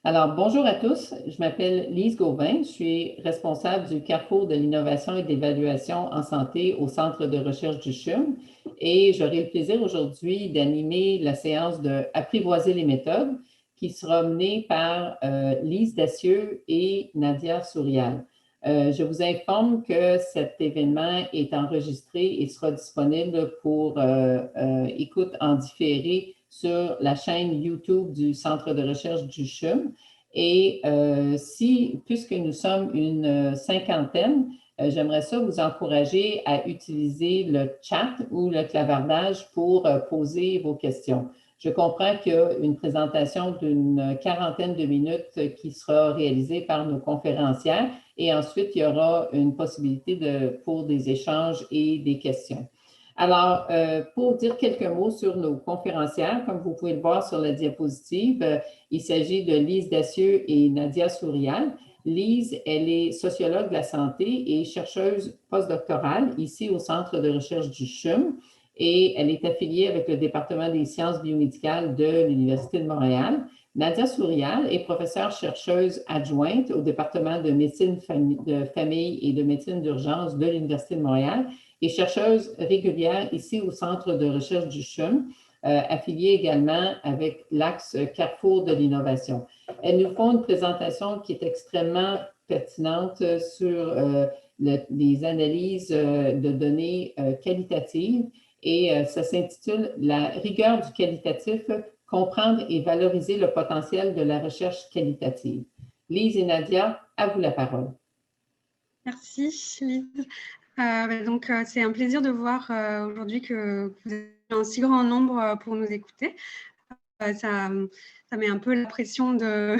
Alors, bonjour à tous. Je m'appelle Lise Gauvin. Je suis responsable du Carrefour de l'innovation et de l'évaluation en santé au Centre de recherche du CHUM et j'aurai le plaisir aujourd'hui d'animer la séance de Apprivoiser les méthodes qui sera menée par Lise Dacieux et Nadia Sourial. Je vous informe que cet événement est enregistré et sera disponible pour écoute en différé sur la chaîne YouTube du Centre de recherche du CHUM. Et puisque nous sommes une cinquantaine, j'aimerais ça vous encourager à utiliser le chat ou le clavardage pour poser vos questions. Je comprends qu'il y a une présentation d'une quarantaine de minutes qui sera réalisée par nos conférencières et ensuite il y aura une possibilité pour des échanges et des questions. Alors, pour dire quelques mots sur nos conférencières, comme vous pouvez le voir sur la diapositive, il s'agit de Lise Dacieux et Nadia Sourial. Lise, elle est sociologue de la santé et chercheuse postdoctorale ici au Centre de recherche du CHUM et elle est affiliée avec le département des sciences biomédicales de l'Université de Montréal. Nadia Sourial est professeure chercheuse adjointe au département de médecine de famille et de médecine d'urgence de l'Université de Montréal et chercheuse régulière ici au Centre de recherche du CHUM, affiliée également avec l'Axe Carrefour de l'innovation. Elles nous font une présentation qui est extrêmement pertinente sur les analyses de données qualitatives et ça s'intitule La rigueur du qualitatif, comprendre et valoriser le potentiel de la recherche qualitative. Lise et Nadia, à vous la parole. Merci, Lise. C'est un plaisir de voir aujourd'hui que vous êtes un si grand nombre pour nous écouter. Ça met un peu la pression de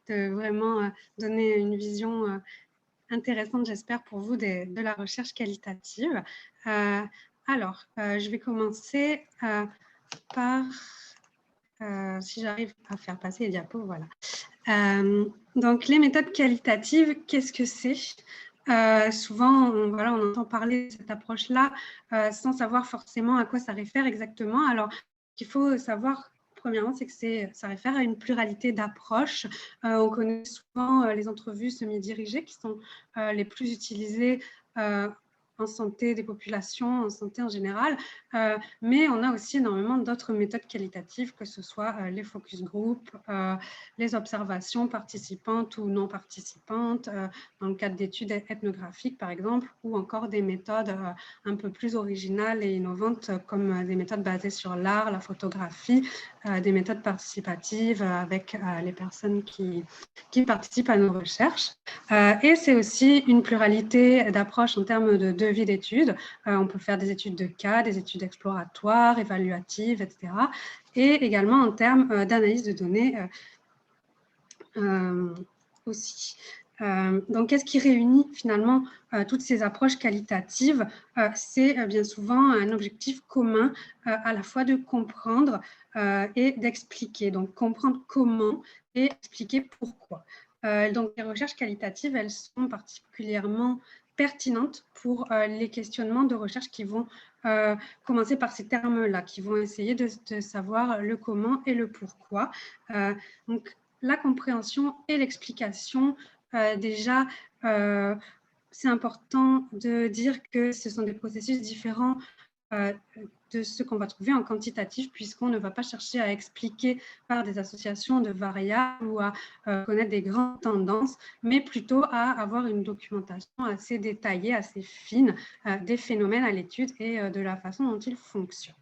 vraiment donner une vision intéressante, j'espère, pour vous de la recherche qualitative. Je vais commencer par, si j'arrive à faire passer les diapos, voilà. Donc, les méthodes qualitatives, qu'est-ce que c'est ? Souvent, on entend parler de cette approche-là sans savoir forcément à quoi ça réfère exactement. Alors, ce qu'il faut savoir, premièrement, c'est que ça réfère à une pluralité d'approches. On connaît souvent les entrevues semi-dirigées qui sont les plus utilisées en santé des populations, en santé en général, mais on a aussi énormément d'autres méthodes qualitatives, que ce soit les focus group, les observations participantes ou non participantes, dans le cadre d'études ethnographiques par exemple, ou encore des méthodes un peu plus originales et innovantes comme des méthodes basées sur l'art, la photographie, des méthodes participatives avec les personnes qui participent à nos recherches. Et c'est aussi une pluralité d'approches en termes de devis d'études. On peut faire des études de cas, des études exploratoires, évaluatives, etc. Et également en termes d'analyse de données aussi. Donc, qu'est-ce qui réunit finalement toutes ces approches qualitatives ? C'est bien souvent un objectif commun à la fois de comprendre et d'expliquer. Donc, comprendre comment et expliquer pourquoi. Donc, les recherches qualitatives, elles sont particulièrement pertinentes pour les questionnements de recherche qui vont commencer par ces termes-là, qui vont essayer de savoir le comment et le pourquoi. Donc, la compréhension et l'explication, déjà, c'est important de dire que ce sont des processus différents de ce qu'on va trouver en quantitatif, puisqu'on ne va pas chercher à expliquer par des associations de variables ou à connaître des grandes tendances, mais plutôt à avoir une documentation assez détaillée, assez fine des phénomènes à l'étude et de la façon dont ils fonctionnent.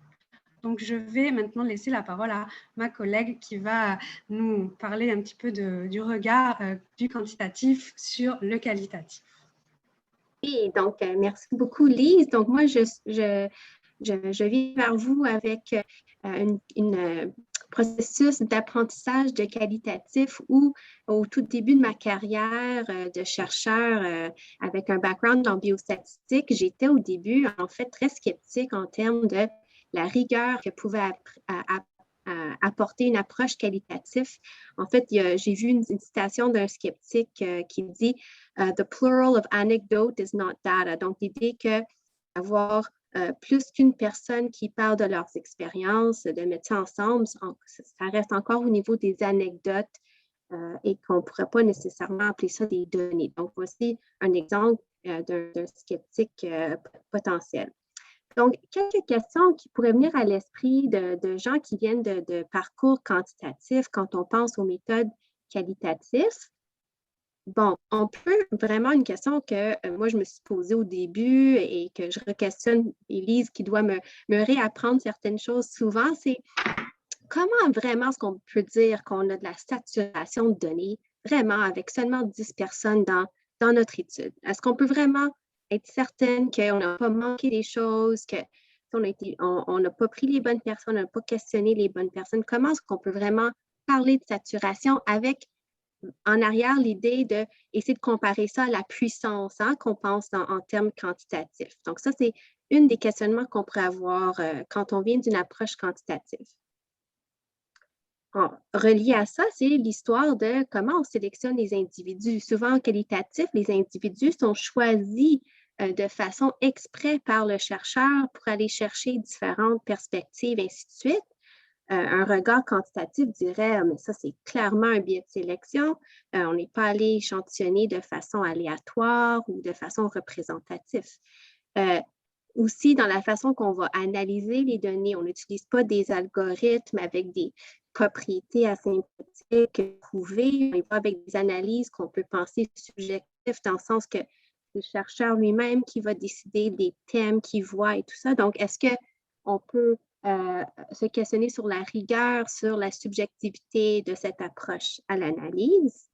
Donc, je vais maintenant laisser la parole à ma collègue qui va nous parler un petit peu du regard du quantitatif sur le qualitatif. Et donc, merci beaucoup, Lise. Donc, moi, je viens vers vous avec un processus d'apprentissage de qualitatif où, au tout début de ma carrière de chercheur avec un background en biostatistique, j'étais au début, en fait, très sceptique en termes de la rigueur que pouvait apporter une approche qualitative. En fait, j'ai vu une citation d'un sceptique qui dit The plural of anecdote is not data. Donc, l'idée qu'avoir plus qu'une personne qui parle de leurs expériences, de mettre ça ensemble, ça reste encore au niveau des anecdotes et qu'on ne pourrait pas nécessairement appeler ça des données. Donc, voici un exemple d'un sceptique potentiel. Donc, quelques questions qui pourraient venir à l'esprit de gens qui viennent de parcours quantitatifs quand on pense aux méthodes qualitatives. Bon, on peut vraiment une question que moi, je me suis posée au début et que je re-questionne Élise qui doit me réapprendre certaines choses souvent, c'est comment vraiment est-ce qu'on peut dire qu'on a de la saturation de données vraiment avec seulement 10 personnes dans notre étude? Est-ce qu'on peut vraiment être certaine qu'on n'a pas manqué des choses, qu'on n'a pas pris les bonnes personnes, on n'a pas questionné les bonnes personnes? Comment est-ce qu'on peut vraiment parler de saturation avec en arrière l'idée d'essayer de comparer ça à la puissance qu'on pense en termes quantitatifs? Donc ça, c'est une des questionnements qu'on pourrait avoir quand on vient d'une approche quantitative. Relié à ça, c'est l'histoire de comment on sélectionne les individus. Souvent, en qualitatif, les individus sont choisis de façon exprès par le chercheur pour aller chercher différentes perspectives, ainsi de suite. Un regard quantitatif dirait, mais ça, c'est clairement un biais de sélection. On n'est pas allé échantillonner de façon aléatoire ou de façon représentative. Aussi, dans la façon qu'on va analyser les données, on n'utilise pas des algorithmes avec des propriétés asymptotiques prouvées. On va avec des analyses qu'on peut penser subjectives, dans le sens que c'est le chercheur lui-même qui va décider des thèmes qu'il voit et tout ça. Donc, est-ce qu'on peut se questionner sur la rigueur, sur la subjectivité de cette approche à l'analyse?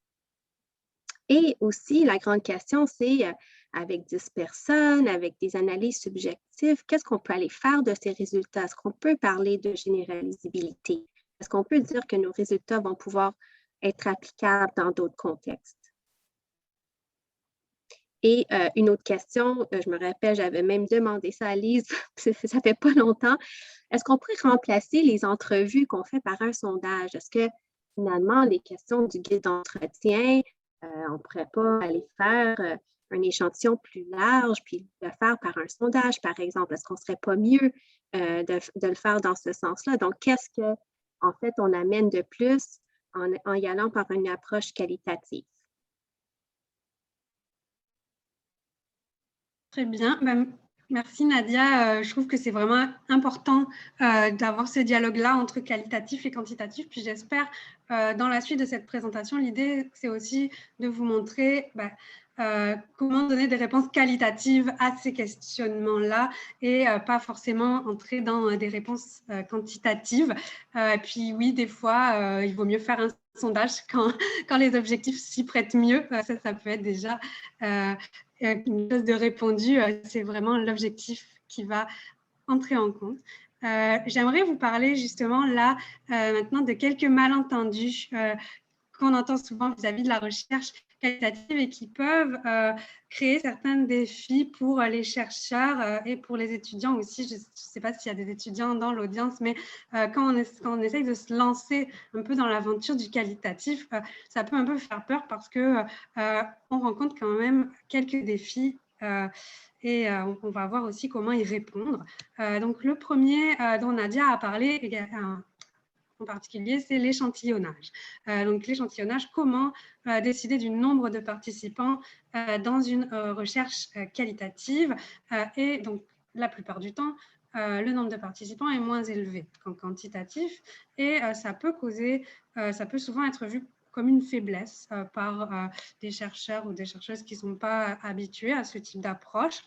Et aussi, la grande question, c'est avec 10 personnes, avec des analyses subjectives, qu'est-ce qu'on peut aller faire de ces résultats? Est-ce qu'on peut parler de généralisabilité? Est-ce qu'on peut dire que nos résultats vont pouvoir être applicables dans d'autres contextes? Et une autre question, je me rappelle, j'avais même demandé ça à Lise, ça fait pas longtemps. Est-ce qu'on pourrait remplacer les entrevues qu'on fait par un sondage? Est-ce que finalement, les questions du guide d'entretien, on ne pourrait pas aller faire un échantillon plus large puis le faire par un sondage, par exemple? Est-ce qu'on ne serait pas mieux de le faire dans ce sens-là? Donc, qu'est-ce qu'en fait, on amène de plus en y allant par une approche qualitative? Très bien. Merci Nadia. Je trouve que c'est vraiment important d'avoir ce dialogue-là entre qualitatif et quantitatif. Puis j'espère, dans la suite de cette présentation, l'idée, c'est aussi de vous montrer comment donner des réponses qualitatives à ces questionnements-là et pas forcément entrer dans des réponses quantitatives. Puis oui, des fois, il vaut mieux faire un sondage quand les objectifs s'y prêtent mieux. Ça peut être déjà une chose de répondu. C'est vraiment l'objectif qui va entrer en compte. J'aimerais vous parler justement là maintenant de quelques malentendus qu'on entend souvent vis-à-vis de la recherche qualitative et qui peuvent créer certains défis pour les chercheurs et pour les étudiants aussi. Je ne sais pas s'il y a des étudiants dans l'audience, mais quand on essaye de se lancer un peu dans l'aventure du qualitatif, ça peut un peu faire peur parce qu'on rencontre quand même quelques défis et on va voir aussi comment y répondre. Donc, le premier dont Nadia a parlé en particulier, c'est l'échantillonnage. Donc, l'échantillonnage, comment décider du nombre de participants dans une recherche qualitative. Et donc, la plupart du temps, le nombre de participants est moins élevé qu'en quantitatif et ça peut souvent être vu comme une faiblesse par des chercheurs ou des chercheuses qui ne sont pas habitués à ce type d'approche.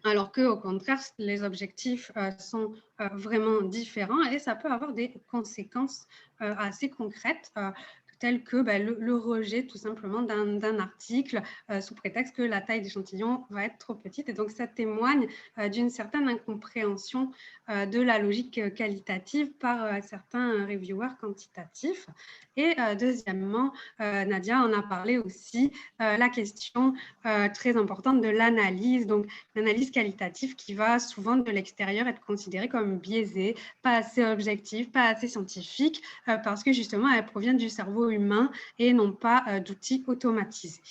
Alors qu'au contraire, les objectifs sont vraiment différents et ça peut avoir des conséquences assez concrètes, telles que le rejet tout simplement d'un article sous prétexte que la taille d'échantillon va être trop petite. Et donc, ça témoigne d'une certaine incompréhension de la logique qualitative par certains reviewers quantitatifs. Et deuxièmement, Nadia en a parlé aussi, la question très importante de l'analyse. Donc, l'analyse qualitative qui va souvent de l'extérieur être considérée comme biaisée, pas assez objective, pas assez scientifique, parce que justement, elle provient du cerveau humain et non pas d'outils automatisés.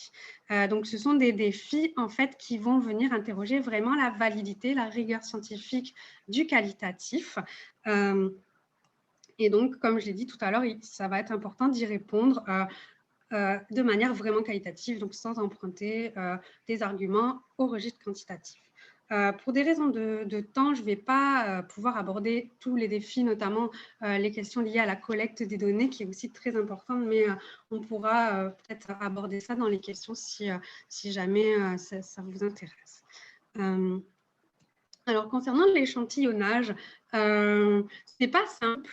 Donc, ce sont des défis en fait qui vont venir interroger vraiment la validité, la rigueur scientifique du qualitatif. Et donc, comme je l'ai dit tout à l'heure, ça va être important d'y répondre de manière vraiment qualitative, donc sans emprunter des arguments au registre quantitatif. Pour des raisons de temps, je ne vais pas pouvoir aborder tous les défis, notamment les questions liées à la collecte des données, qui est aussi très importante, mais on pourra peut-être aborder ça dans les questions si jamais ça vous intéresse. Alors, concernant l'échantillonnage, ce n'est pas simple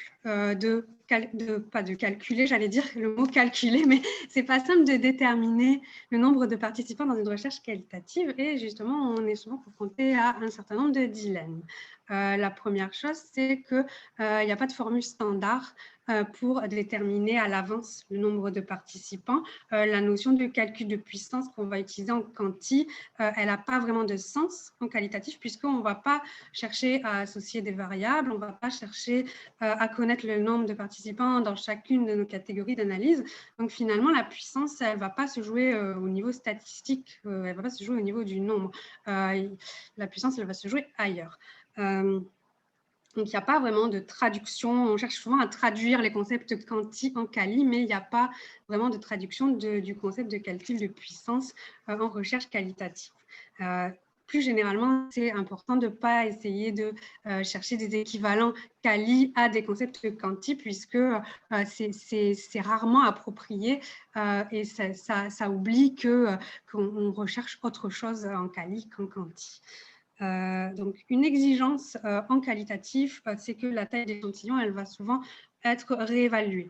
pas de calculer, j'allais dire le mot calculer, mais ce n'est pas simple de déterminer le nombre de participants dans une recherche qualitative et justement, on est souvent confronté à un certain nombre de dilemmes. La première chose, c'est qu'il n'y a pas de formule standard pour déterminer à l'avance le nombre de participants. La notion de calcul de puissance qu'on va utiliser en quanti, elle n'a pas vraiment de sens en qualitatif puisqu'on ne va pas chercher à associer des variables, on ne va pas chercher à connaître le nombre de participants dans chacune de nos catégories d'analyse. Donc finalement, la puissance, elle ne va pas se jouer au niveau statistique, elle ne va pas se jouer au niveau du nombre. La puissance, elle va se jouer ailleurs. Donc, il n'y a pas vraiment de traduction. On cherche souvent à traduire les concepts quanti en quali, mais il n'y a pas vraiment de traduction du concept de calcul de puissance en recherche qualitative. Plus généralement, c'est important de ne pas essayer de chercher des équivalents quali à des concepts quanti, puisque c'est rarement approprié et ça oublie qu'on recherche autre chose en quali qu'en quanti. Donc, une exigence en qualitatif, c'est que la taille d'échantillon, elle va souvent être réévaluée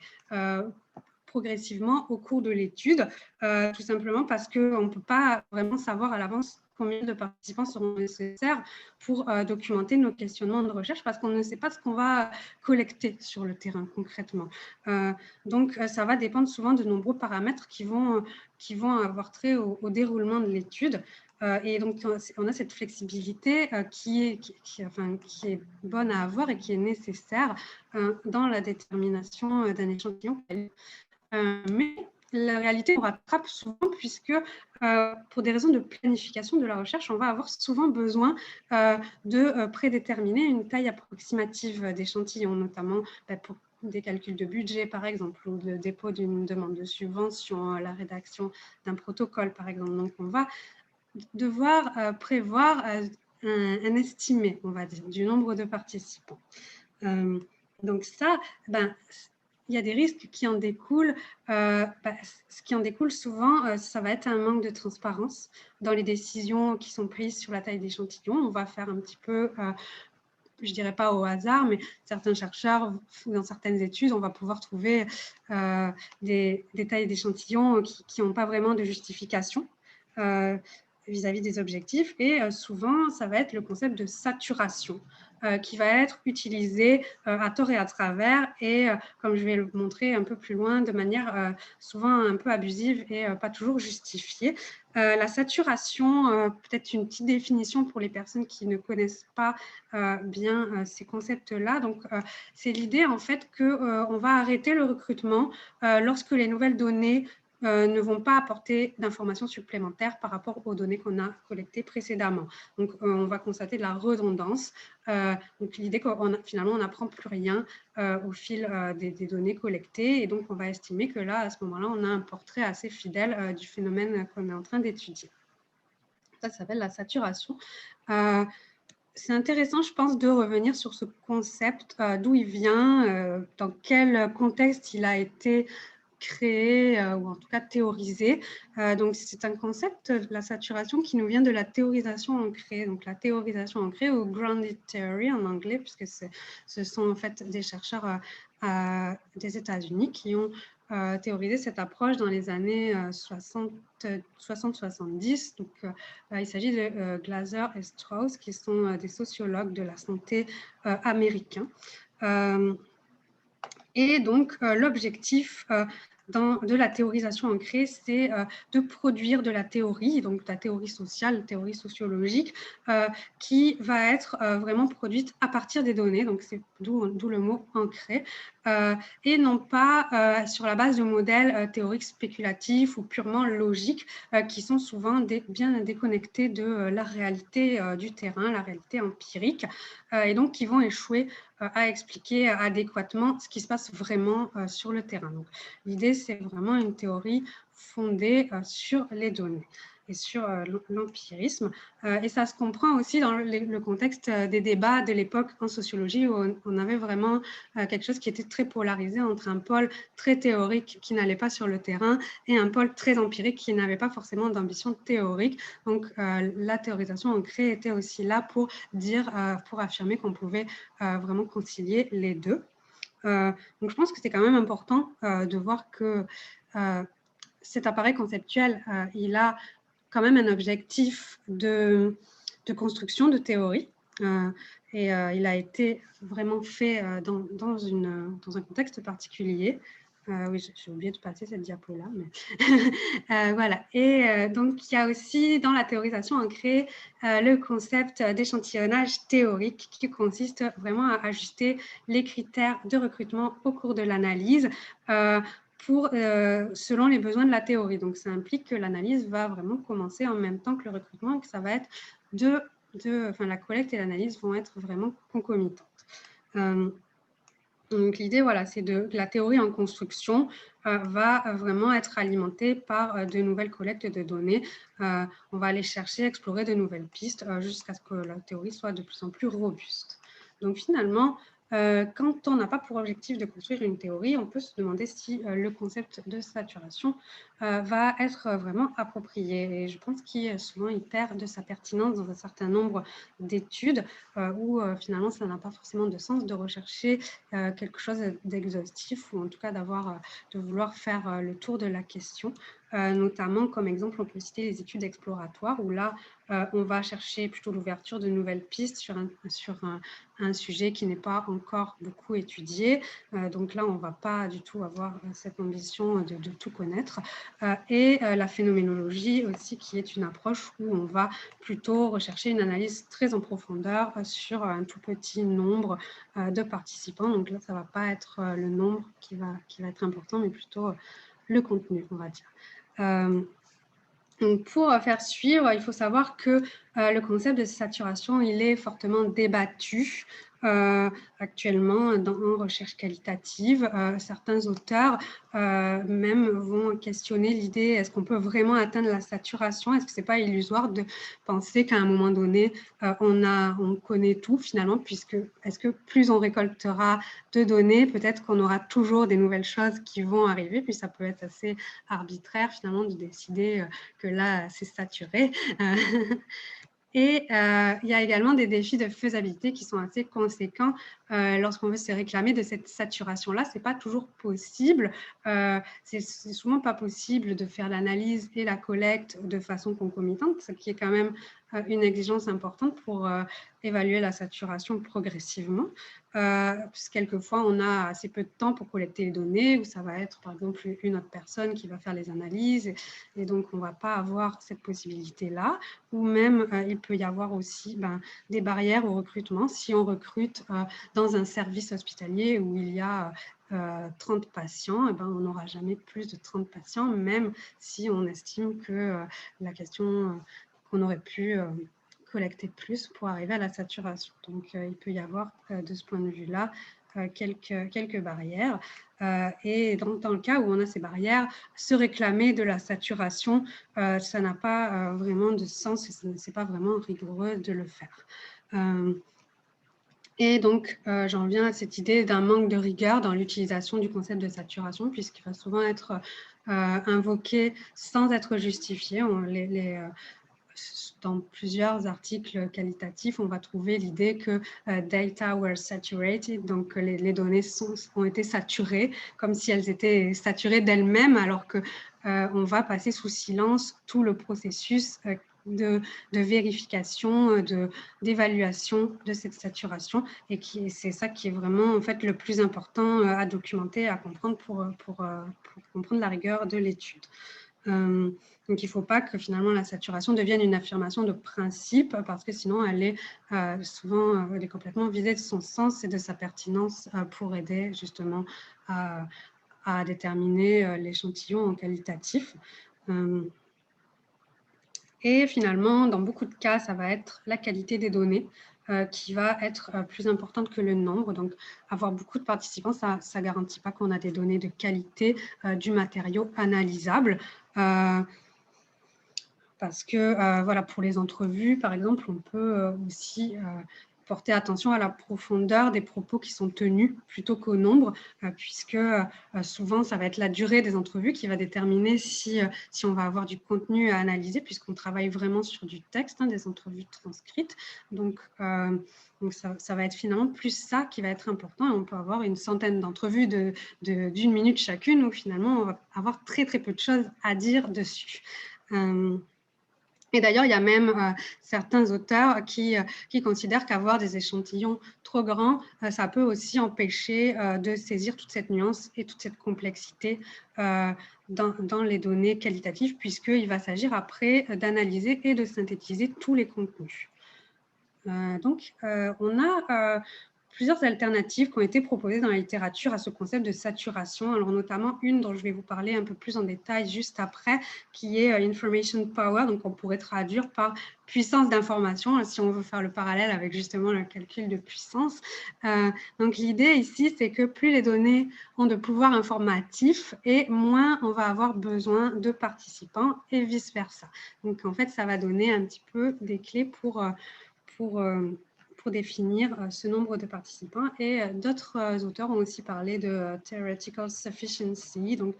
progressivement au cours de l'étude, tout simplement parce qu'on ne peut pas vraiment savoir à l'avance combien de participants seront nécessaires pour documenter nos questionnements de recherche parce qu'on ne sait pas ce qu'on va collecter sur le terrain concrètement. Donc, ça va dépendre souvent de nombreux paramètres qui vont avoir trait au déroulement de l'étude. Et donc, on a cette flexibilité qui est bonne à avoir et qui est nécessaire dans la détermination d'un échantillon. Mais la réalité, on rattrape souvent puisque pour des raisons de planification de la recherche, on va avoir souvent besoin de prédéterminer une taille approximative d'échantillons, notamment pour des calculs de budget, par exemple, ou le dépôt d'une demande de subvention, la rédaction d'un protocole, par exemple. Donc, on va devoir prévoir un estimé, on va dire, du nombre de participants. Donc ça, il y a des risques qui en découlent. Ce qui en découle souvent, ça va être un manque de transparence dans les décisions qui sont prises sur la taille d'échantillon. On va faire un petit peu, je ne dirais pas au hasard, mais certains chercheurs, dans certaines études, on va pouvoir trouver des tailles d'échantillons qui n'ont pas vraiment de justification vis-à-vis des objectifs. Et souvent, ça va être le concept de saturation qui va être utilisé à tort et à travers et, comme je vais le montrer un peu plus loin, de manière souvent un peu abusive et pas toujours justifiée. La saturation, peut-être une petite définition pour les personnes qui ne connaissent pas bien ces concepts-là. Donc, c'est l'idée en fait qu'on va arrêter le recrutement lorsque les nouvelles données ne vont pas apporter d'informations supplémentaires par rapport aux données qu'on a collectées précédemment. Donc, on va constater de la redondance. Donc, l'idée qu'on finalement, on n'apprend plus rien au fil des données collectées. Et donc, on va estimer que là, à ce moment-là, on a un portrait assez fidèle du phénomène qu'on est en train d'étudier. Ça s'appelle la saturation. C'est intéressant, je pense, de revenir sur ce concept, d'où il vient, dans quel contexte il a été créé ou en tout cas théorisé. Donc, c'est un concept, la saturation, qui nous vient de la théorisation ancrée. Donc, la théorisation ancrée ou grounded theory en anglais, puisque ce sont en fait des chercheurs des États-Unis qui ont théorisé cette approche dans les années 60-70. Donc, il s'agit de Glaser et Strauss, qui sont des sociologues de la santé américains. Et donc, l'objectif de la théorisation ancrée, c'est de produire de la théorie, donc de la théorie sociale, la théorie sociologique, qui va être vraiment produite à partir des données, donc c'est d'où le mot ancré, et non pas sur la base de modèles théoriques spéculatifs ou purement logiques, qui sont souvent bien déconnectés de la réalité du terrain, la réalité empirique, et donc qui vont échouer à expliquer adéquatement ce qui se passe vraiment sur le terrain. Donc, l'idée, c'est vraiment une théorie fondée sur les données et sur l'empirisme. Et ça se comprend aussi dans le contexte des débats de l'époque en sociologie où on avait vraiment quelque chose qui était très polarisé entre un pôle très théorique qui n'allait pas sur le terrain et un pôle très empirique qui n'avait pas forcément d'ambition théorique. Donc, la théorisation ancrée était aussi là pour dire, pour affirmer qu'on pouvait vraiment concilier les deux. Donc, je pense que c'est quand même important de voir que cet appareil conceptuel, il a quand même un objectif de construction de théorie. Et il a été vraiment fait dans un contexte particulier. Oui, j'ai oublié de passer cette diapo-là. Mais voilà. Et donc, il y a aussi dans la théorisation ancrée le concept d'échantillonnage théorique qui consiste vraiment à ajuster les critères de recrutement au cours de l'analyse selon les besoins de la théorie. Donc, ça implique que l'analyse va vraiment commencer en même temps que le recrutement et que ça va être la collecte et l'analyse vont être vraiment concomitantes. Donc, l'idée, voilà, c'est que la théorie en construction va vraiment être alimentée par de nouvelles collectes de données. On va aller chercher, explorer de nouvelles pistes jusqu'à ce que la théorie soit de plus en plus robuste. Donc, finalement, quand on n'a pas pour objectif de construire une théorie, on peut se demander si le concept de saturation va être vraiment approprié. Et je pense qu'il souvent il perd de sa pertinence dans un certain nombre d'études où finalement ça n'a pas forcément de sens de rechercher quelque chose d'exhaustif ou en tout cas de vouloir faire le tour de la question. Notamment, comme exemple, on peut citer les études exploratoires où là, on va chercher plutôt l'ouverture de nouvelles pistes sur un sujet qui n'est pas encore beaucoup étudié. Donc là, on ne va pas du tout avoir cette ambition de tout connaître. Et la phénoménologie aussi, qui est une approche où on va plutôt rechercher une analyse très en profondeur sur un tout petit nombre de participants. Donc là, ça ne va pas être le nombre qui va être important, mais plutôt le contenu, on va dire. Donc pour faire suivre, il faut savoir que le concept de saturation, il est fortement débattu actuellement en recherche qualitative. Certains auteurs même vont questionner l'idée, est-ce qu'on peut vraiment atteindre la saturation? Est-ce que ce n'est pas illusoire de penser qu'à un moment donné, on connaît tout finalement, puisque est-ce que plus on récoltera de données, peut-être qu'on aura toujours des nouvelles choses qui vont arriver, puis ça peut être assez arbitraire finalement de décider que là, c'est saturé. Et il y a également des défis de faisabilité qui sont assez conséquents lorsqu'on veut se réclamer de cette saturation-là. Ce n'est pas toujours possible. C'est souvent pas possible de faire l'analyse et la collecte de façon concomitante, ce qui est quand même une exigence importante pour évaluer la saturation progressivement. Parce que quelquefois, on a assez peu de temps pour collecter les données, ou ça va être par exemple une autre personne qui va faire les analyses, et donc on ne va pas avoir cette possibilité-là. Ou même, il peut y avoir aussi des barrières au recrutement. Si on recrute dans un service hospitalier où il y a 30 patients, on n'aura jamais plus de 30 patients, même si on estime que la question qu'on aurait pu collecter plus pour arriver à la saturation. Donc, il peut y avoir, de ce point de vue-là, quelques barrières. Et dans le cas où on a ces barrières, se réclamer de la saturation, ça n'a pas vraiment de sens et ce n'est pas vraiment rigoureux de le faire. Et donc, j'en viens à cette idée d'un manque de rigueur dans l'utilisation du concept de saturation, puisqu'il va souvent être invoqué sans être justifié. Dans plusieurs articles qualitatifs, on va trouver l'idée que data were saturated, donc les données ont été saturées, comme si elles étaient saturées d'elles-mêmes, alors qu'on va passer sous silence tout le processus de vérification, d'évaluation de cette saturation, et c'est ça qui est vraiment en fait le plus important à documenter, à comprendre pour comprendre la rigueur de l'étude. Donc, il ne faut pas que finalement la saturation devienne une affirmation de principe, parce que sinon elle est souvent elle est complètement vidée de son sens et de sa pertinence pour aider justement à déterminer l'échantillon en qualitatif. Et finalement, dans beaucoup de cas, ça va être la qualité des données. qui va être plus importante que le nombre. Donc, avoir beaucoup de participants, ça ne garantit pas qu'on a des données de qualité du matériau analysable. Parce que, voilà, pour les entrevues, par exemple, on peut aussi porter attention à la profondeur des propos qui sont tenus plutôt qu'au nombre, puisque souvent, ça va être la durée des entrevues qui va déterminer si on va avoir du contenu à analyser, puisqu'on travaille vraiment sur du texte, des entrevues transcrites. Donc ça va être finalement plus ça qui va être important. Et on peut avoir une centaine d'entrevues d'une minute chacune, où finalement, on va avoir très, très peu de choses à dire dessus. Et d'ailleurs, il y a même certains auteurs qui considèrent qu'avoir des échantillons trop grands, ça peut aussi empêcher de saisir toute cette nuance et toute cette complexité dans les données qualitatives, puisqu'il va s'agir après d'analyser et de synthétiser tous les contenus. Donc, on a plusieurs alternatives qui ont été proposées dans la littérature à ce concept de saturation. Alors, notamment une dont je vais vous parler un peu plus en détail juste après, qui est information power. Donc, on pourrait traduire par puissance d'information, si on veut faire le parallèle avec justement le calcul de puissance. Donc, l'idée ici, c'est que plus les données ont de pouvoir informatif et moins on va avoir besoin de participants et vice-versa. Donc, en fait, ça va donner un petit peu des clés pour définir ce nombre de participants. Et d'autres auteurs ont aussi parlé de theoretical sufficiency, donc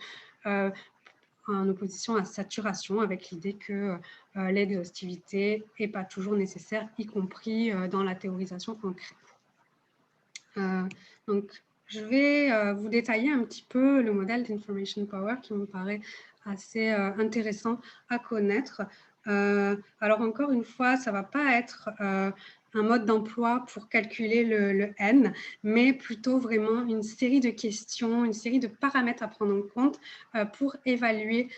en opposition à saturation, avec l'idée que l'exhaustivité n'est pas toujours nécessaire, y compris dans la théorisation concrète. Donc, je vais vous détailler un petit peu le modèle d'information power qui me paraît assez intéressant à connaître. Alors, encore une fois, ça ne va pas être un mode d'emploi pour calculer le N, mais plutôt vraiment une série de questions, une série de paramètres à prendre en compte pour évaluer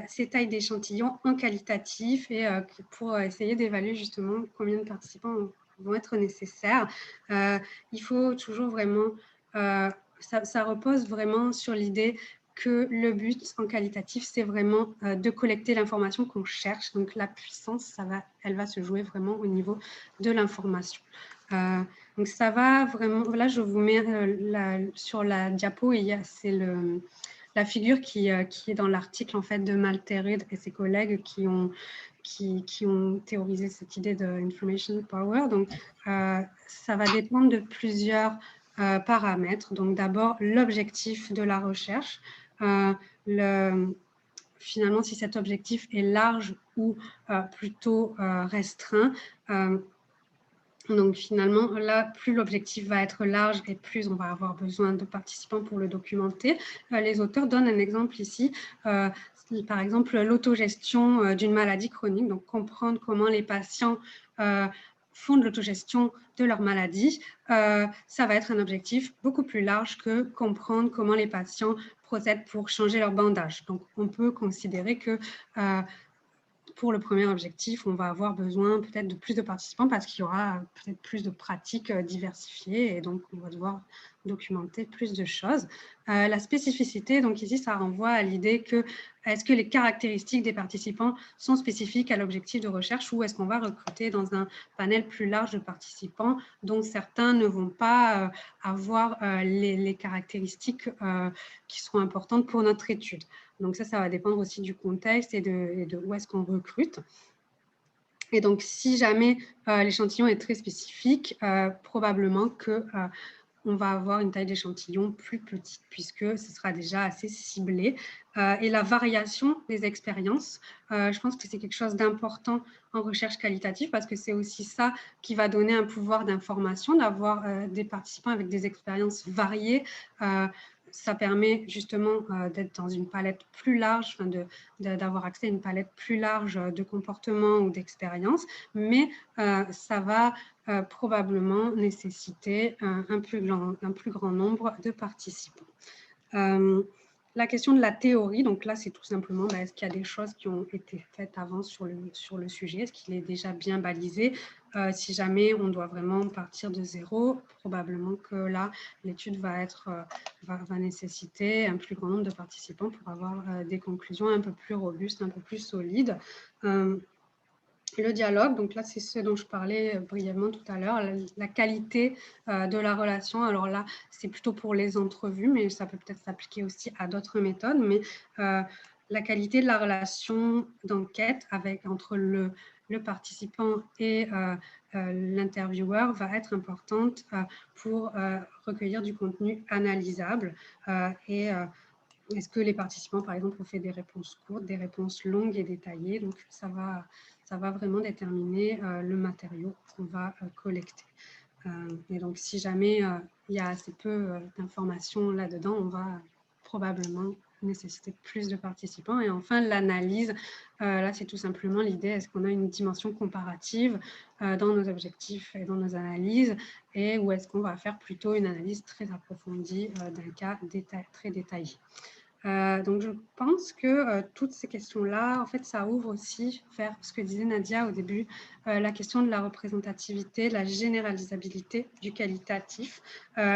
ces tailles d'échantillons en qualitatif et pour essayer d'évaluer justement combien de participants vont être nécessaires. Il faut toujours vraiment, ça repose vraiment sur l'idée que le but en qualitatif, c'est vraiment de collecter l'information qu'on cherche. Donc, la puissance, elle va se jouer vraiment au niveau de l'information. Donc, ça va vraiment... Là, je vous mets sur la diapo, c'est la figure qui est dans l'article en fait, de Malterid et ses collègues qui ont théorisé cette idée de information power. Donc, ça va dépendre de plusieurs paramètres. Donc, d'abord, l'objectif de la recherche. Finalement, si cet objectif est large ou plutôt restreint. Donc, finalement, là, plus l'objectif va être large et plus on va avoir besoin de participants pour le documenter. Les auteurs donnent un exemple ici. Par exemple, l'autogestion d'une maladie chronique. Donc, comprendre comment les patients font de l'autogestion de leur maladie. Ça va être un objectif beaucoup plus large que comprendre comment les patients procèdent pour changer leur bandage. Donc, on peut considérer que pour le premier objectif, on va avoir besoin peut-être de plus de participants parce qu'il y aura peut-être plus de pratiques diversifiées et donc on va devoir documenter plus de choses. La spécificité, donc ici, ça renvoie à l'idée que est-ce que les caractéristiques des participants sont spécifiques à l'objectif de recherche ou est-ce qu'on va recruter dans un panel plus large de participants dont certains ne vont pas avoir les caractéristiques qui seront importantes pour notre étude. Donc ça va dépendre aussi du contexte et de où est-ce qu'on recrute. Et donc, si jamais l'échantillon est très spécifique, probablement qu'on va avoir une taille d'échantillon plus petite puisque ce sera déjà assez ciblé. Et la variation des expériences, je pense que c'est quelque chose d'important en recherche qualitative parce que c'est aussi ça qui va donner un pouvoir d'information, d'avoir des participants avec des expériences variées. Ça permet justement d'être dans une palette plus large, d'avoir accès à une palette plus large de comportements ou d'expériences, mais ça va probablement nécessiter un plus grand nombre de participants. La question de la théorie, donc là, c'est tout simplement, est-ce qu'il y a des choses qui ont été faites avant sur le sujet? Est-ce qu'il est déjà bien balisé? Si jamais on doit vraiment partir de zéro, probablement que là, l'étude va nécessiter un plus grand nombre de participants pour avoir des conclusions un peu plus robustes, un peu plus solides. Le dialogue, donc là, c'est ce dont je parlais brièvement tout à l'heure, la qualité de la relation. Alors là, c'est plutôt pour les entrevues, mais ça peut peut-être s'appliquer aussi à d'autres méthodes. Mais la qualité de la relation d'enquête entre le participant et l'intervieweur va être importante pour recueillir du contenu analysable est-ce que les participants, par exemple, ont fait des réponses courtes, des réponses longues et détaillées? Donc, ça va vraiment déterminer le matériau qu'on va collecter. Et donc, si jamais il y a assez peu d'informations là-dedans, on va probablement nécessiter plus de participants. Et enfin, l'analyse, là, c'est tout simplement l'idée, est-ce qu'on a une dimension comparative dans nos objectifs et dans nos analyses, ou est-ce qu'on va faire plutôt une analyse très approfondie d'un cas très détaillé. Donc, je pense que toutes ces questions-là, en fait, ça ouvre aussi vers ce que disait Nadia au début, la question de la représentativité, de la généralisabilité du qualitatif.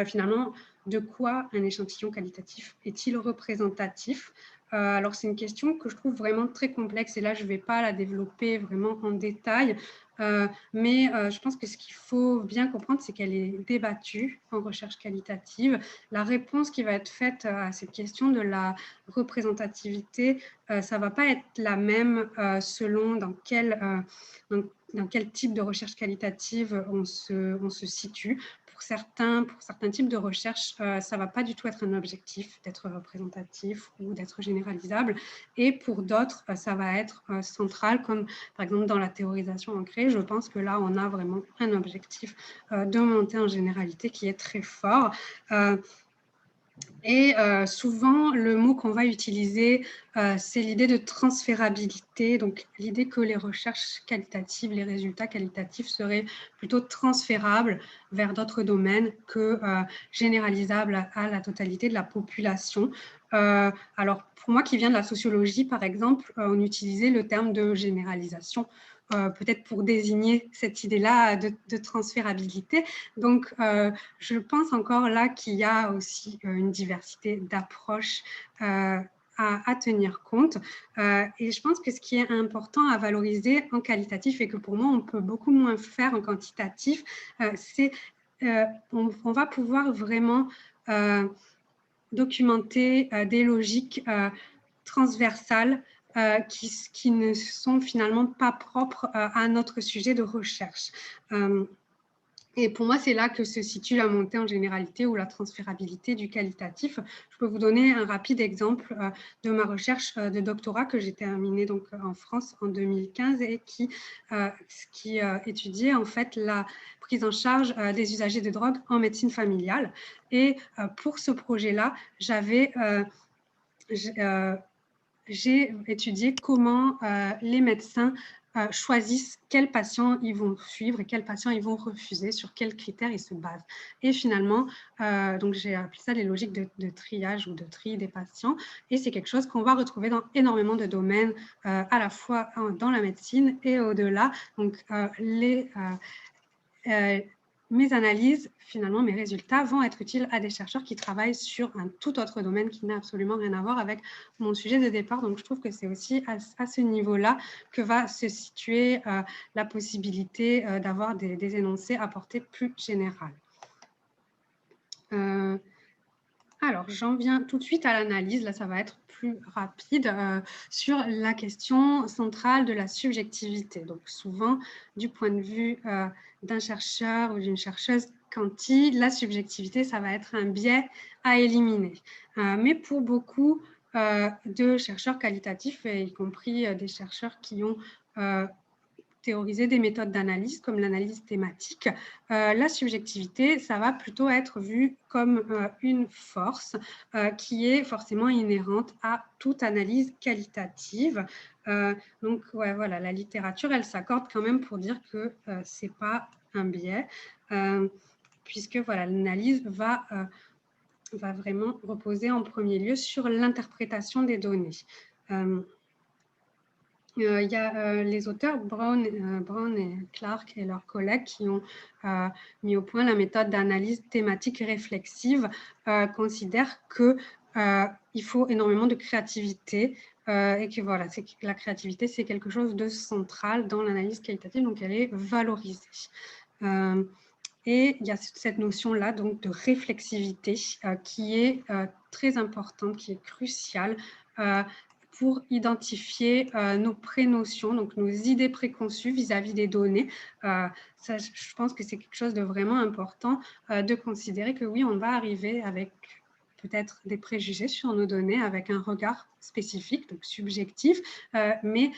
Finalement, de quoi un échantillon qualitatif est-il représentatif? Alors, c'est une question que je trouve vraiment très complexe et là, je ne vais pas la développer vraiment en détail. Mais je pense que ce qu'il faut bien comprendre, c'est qu'elle est débattue en recherche qualitative. La réponse qui va être faite à cette question de la représentativité, ça ne va pas être la même selon dans quel type de recherche qualitative on se situe. Pour certains types de recherche, ça ne va pas du tout être un objectif d'être représentatif ou d'être généralisable. Et pour d'autres, ça va être central, comme par exemple dans la théorisation ancrée. Je pense que là, on a vraiment un objectif de monter en généralité qui est très fort. Et souvent, le mot qu'on va utiliser, c'est l'idée de transférabilité. Donc, l'idée que les recherches qualitatives, les résultats qualitatifs seraient plutôt transférables vers d'autres domaines que généralisables à la totalité de la population. Alors, pour moi qui viens de la sociologie, par exemple, on utilisait le terme de généralisation peut-être pour désigner cette idée-là de transférabilité. Donc, je pense encore là qu'il y a aussi une diversité d'approches à tenir compte. Et je pense que ce qui est important à valoriser en qualitatif et que pour moi, on peut beaucoup moins faire en quantitatif, c'est on va pouvoir vraiment documenter des logiques transversales qui ne sont finalement pas propres à notre sujet de recherche. Et pour moi, c'est là que se situe la montée en généralité ou la transférabilité du qualitatif. Je peux vous donner un rapide exemple de ma recherche de doctorat que j'ai terminée donc en France en 2015 et qui étudiait en fait la prise en charge des usagers de drogue en médecine familiale. Et pour ce projet-là, j'ai étudié comment les médecins choisissent quels patients ils vont suivre et quels patients ils vont refuser, sur quels critères ils se basent. Et finalement, donc j'ai appelé ça les logiques de triage ou de tri des patients. Et c'est quelque chose qu'on va retrouver dans énormément de domaines, à la fois dans la médecine et au-delà. Donc, mes analyses, finalement, mes résultats vont être utiles à des chercheurs qui travaillent sur un tout autre domaine qui n'a absolument rien à voir avec mon sujet de départ. Donc, je trouve que c'est aussi à ce niveau-là que va se situer la possibilité d'avoir des énoncés à portée plus générale. Alors, j'en viens tout de suite à l'analyse. Là, ça va être plus rapide sur la question centrale de la subjectivité. Donc, souvent, du point de vue d'un chercheur ou d'une chercheuse quanti, la subjectivité, ça va être un biais à éliminer. Mais pour beaucoup de chercheurs qualitatifs, y compris des chercheurs qui ont théoriser des méthodes d'analyse comme l'analyse thématique, la subjectivité, ça va plutôt être vu comme une force qui est forcément inhérente à toute analyse qualitative. Donc, ouais, voilà, la littérature, elle s'accorde quand même pour dire que ce n'est pas un biais, puisque voilà, l'analyse va vraiment reposer en premier lieu sur l'interprétation des données. Il y a les auteurs Brown et Clark et leurs collègues qui ont mis au point la méthode d'analyse thématique réflexive, considèrent qu'il faut énormément de créativité et que voilà, la créativité, c'est quelque chose de central dans l'analyse qualitative, donc elle est valorisée. Et il y a cette notion-là donc de réflexivité qui est très importante, qui est cruciale pour identifier nos prénotions, donc nos idées préconçues vis-à-vis des données. Ça, je pense que c'est quelque chose de vraiment important de considérer que oui, on va arriver avec peut-être des préjugés sur nos données avec un regard spécifique, donc subjectif, mais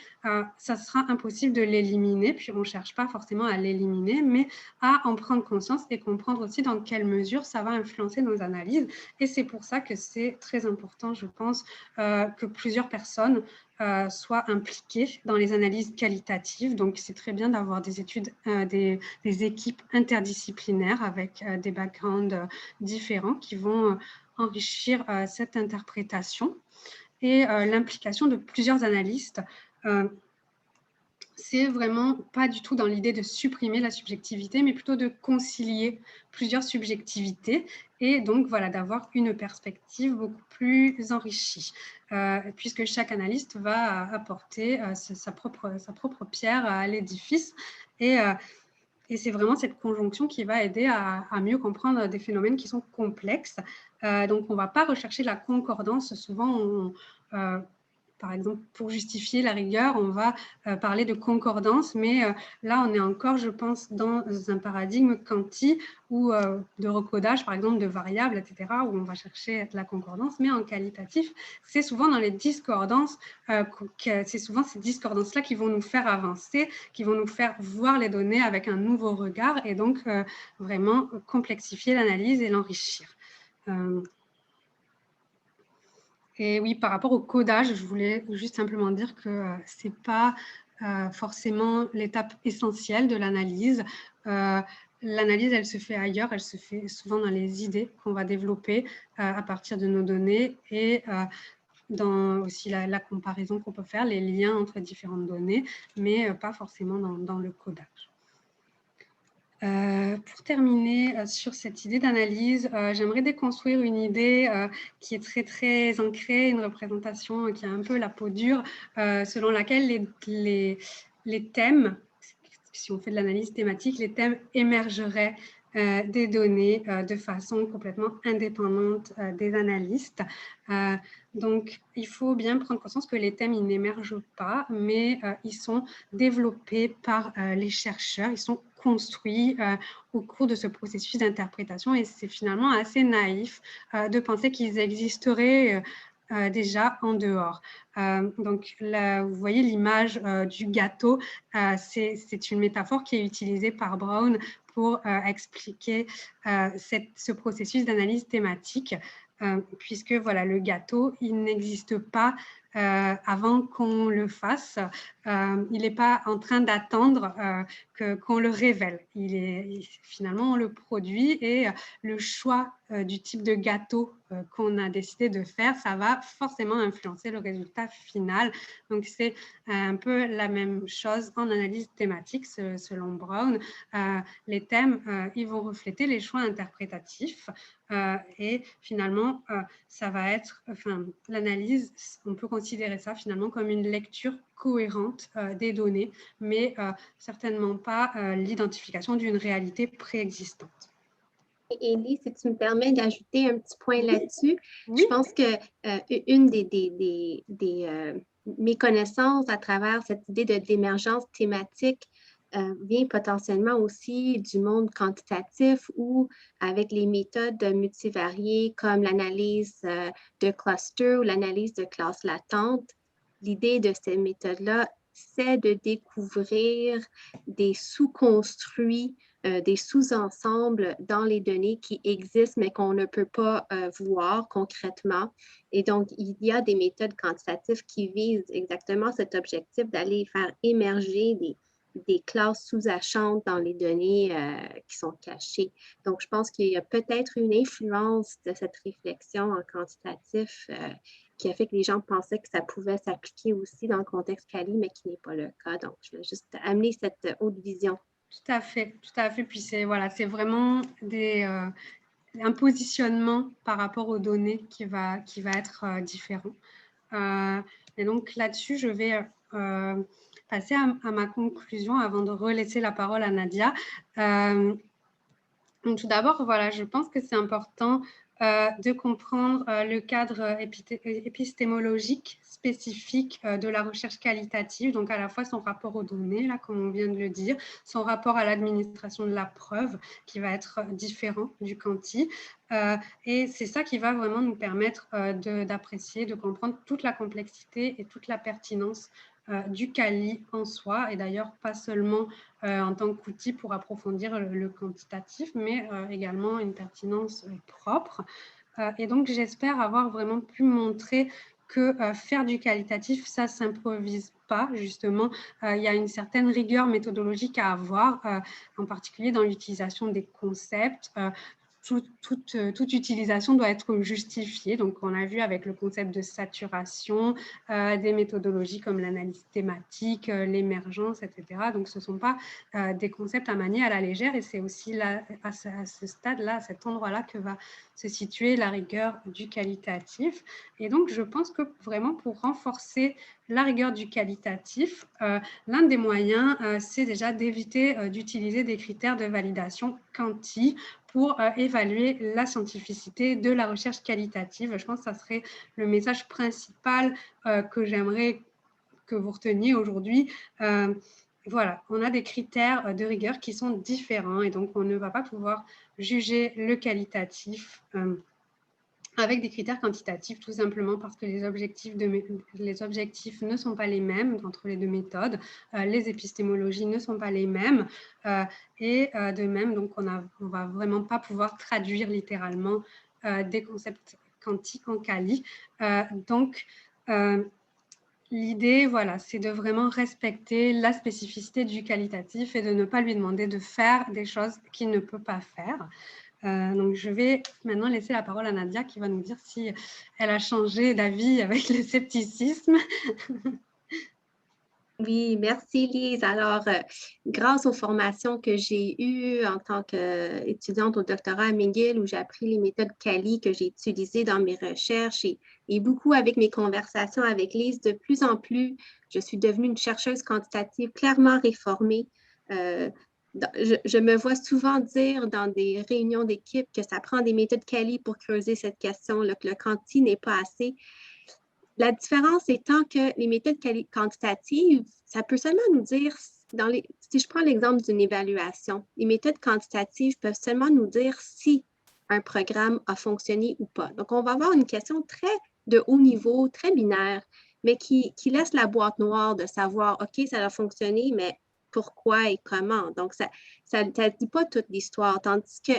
ça sera impossible de l'éliminer, puis on ne cherche pas forcément à l'éliminer, mais à en prendre conscience et comprendre aussi dans quelle mesure ça va influencer nos analyses. Et c'est pour ça que c'est très important, je pense, que plusieurs personnes soient impliquées dans les analyses qualitatives. Donc, c'est très bien d'avoir des études, des équipes interdisciplinaires avec des backgrounds différents qui vont enrichir cette interprétation. Et l'implication de plusieurs analystes, c'est vraiment pas du tout dans l'idée de supprimer la subjectivité, mais plutôt de concilier plusieurs subjectivités et donc voilà, d'avoir une perspective beaucoup plus enrichie, puisque chaque analyste va apporter sa propre pierre à l'édifice. Et c'est vraiment cette conjonction qui va aider à mieux comprendre des phénomènes qui sont complexes. Donc, on ne va pas rechercher la concordance. Souvent, par exemple, pour justifier la rigueur, on va parler de concordance, mais là, on est encore, je pense, dans un paradigme quanti ou de recodage, par exemple, de variables, etc., où on va chercher la concordance, mais en qualitatif, c'est souvent dans les discordances, c'est souvent ces discordances-là qui vont nous faire avancer, qui vont nous faire voir les données avec un nouveau regard et donc vraiment complexifier l'analyse et l'enrichir. Et oui, par rapport au codage, je voulais juste simplement dire que ce n'est pas forcément l'étape essentielle de l'analyse. L'analyse, elle se fait ailleurs, elle se fait souvent dans les idées qu'on va développer à partir de nos données et dans aussi la comparaison qu'on peut faire, les liens entre différentes données, mais pas forcément dans le codage. Pour terminer sur cette idée d'analyse, j'aimerais déconstruire une idée qui est très, très ancrée, une représentation qui a un peu la peau dure, selon laquelle les thèmes, si on fait de l'analyse thématique, les thèmes émergeraient des données de façon complètement indépendante des analystes. Donc, il faut bien prendre conscience que les thèmes, ils n'émergent pas, mais ils sont développés par les chercheurs, ils sont construits au cours de ce processus d'interprétation et c'est finalement assez naïf de penser qu'ils existeraient déjà en dehors. Donc là, vous voyez l'image du gâteau, c'est une métaphore qui est utilisée par Brown pour expliquer ce processus d'analyse thématique, puisque voilà, le gâteau, il n'existe pas avant qu'on le fasse. Il n'est pas en train d'attendre qu'on le révèle. Finalement, on le produit et le choix du type de gâteau qu'on a décidé de faire, ça va forcément influencer le résultat final. Donc, c'est un peu la même chose en analyse thématique, selon Brown. Les thèmes, ils vont refléter les choix interprétatifs et finalement, ça va être, l'analyse, on peut considérer ça finalement comme une lecture cohérente des données, mais certainement pas l'identification d'une réalité préexistante. Élie, si tu me permets d'ajouter un petit point là-dessus, oui. Je pense que une des méconnaissances à travers cette idée d'émergence thématique vient potentiellement aussi du monde quantitatif ou avec les méthodes multivariées comme l'analyse de cluster ou l'analyse de classes latentes. L'idée de ces méthodes-là, c'est de découvrir des sous-construits, des sous-ensembles dans les données qui existent, mais qu'on ne peut pas voir concrètement. Et donc, il y a des méthodes quantitatives qui visent exactement cet objectif d'aller faire émerger des classes sous-jacentes dans les données qui sont cachées. Donc, je pense qu'il y a peut-être une influence de cette réflexion en quantitatif qui a fait que les gens pensaient que ça pouvait s'appliquer aussi dans le contexte Cali, mais qui n'est pas le cas. Donc, je vais juste amener cette haute vision. Tout à fait, tout à fait. Puis c'est vraiment un positionnement par rapport aux données qui va être différent. Et donc là-dessus, je vais passer à ma conclusion avant de relaisser la parole à Nadia. Donc, tout d'abord, voilà, je pense que c'est important de comprendre le cadre épistémologique spécifique de la recherche qualitative, donc à la fois son rapport aux données, là, comme on vient de le dire, son rapport à l'administration de la preuve, qui va être différent du quanti. Et c'est ça qui va vraiment nous permettre d'apprécier, de comprendre toute la complexité et toute la pertinence du quali en soi, et d'ailleurs pas seulement en tant qu'outil pour approfondir le quantitatif, mais également une pertinence propre. Et donc, j'espère avoir vraiment pu montrer que faire du qualitatif, ça ne s'improvise pas, justement. Il y a une certaine rigueur méthodologique à avoir, en particulier dans l'utilisation des concepts. Toute utilisation doit être justifiée. Donc, on a vu avec le concept de saturation, des méthodologies comme l'analyse thématique, l'émergence, etc. Donc, ce ne sont pas des concepts à manier à la légère, et c'est aussi là, à ce stade-là, à cet endroit-là, que va se situer la rigueur du qualitatif. Et donc, je pense que vraiment pour renforcer la rigueur du qualitatif, l'un des moyens, c'est déjà d'éviter d'utiliser des critères de validation quanti pour évaluer la scientificité de la recherche qualitative. Je pense que ça serait le message principal que j'aimerais que vous reteniez aujourd'hui. Voilà, on a des critères de rigueur qui sont différents, et donc on ne va pas pouvoir juger le qualitatif avec des critères quantitatifs, tout simplement parce que les objectifs ne sont pas les mêmes entre les deux méthodes, les épistémologies ne sont pas les mêmes, et de même, donc on ne va vraiment pas pouvoir traduire littéralement des concepts quantiques en quali. Donc, l'idée, voilà, c'est de vraiment respecter la spécificité du qualitatif et de ne pas lui demander de faire des choses qu'il ne peut pas faire. Donc, je vais maintenant laisser la parole à Nadia qui va nous dire si elle a changé d'avis avec le scepticisme. Oui, merci Lise. Alors, grâce aux formations que j'ai eues en tant qu'étudiante au doctorat à McGill, où j'ai appris les méthodes Cali que j'ai utilisées dans mes recherches et beaucoup avec mes conversations avec Lise, de plus en plus, je suis devenue une chercheuse quantitative clairement réformée. Je me vois souvent dire dans des réunions d'équipe que ça prend des méthodes Cali pour creuser cette question, là, que le quanti n'est pas assez. La différence étant que les méthodes quantitatives, ça peut seulement nous dire, si je prends l'exemple d'une évaluation, les méthodes quantitatives peuvent seulement nous dire si un programme a fonctionné ou pas. Donc, on va avoir une question très de haut niveau, très binaire, mais qui laisse la boîte noire de savoir, OK, ça a fonctionné, mais pourquoi et comment? Donc, ça ne dit pas toute l'histoire, tandis que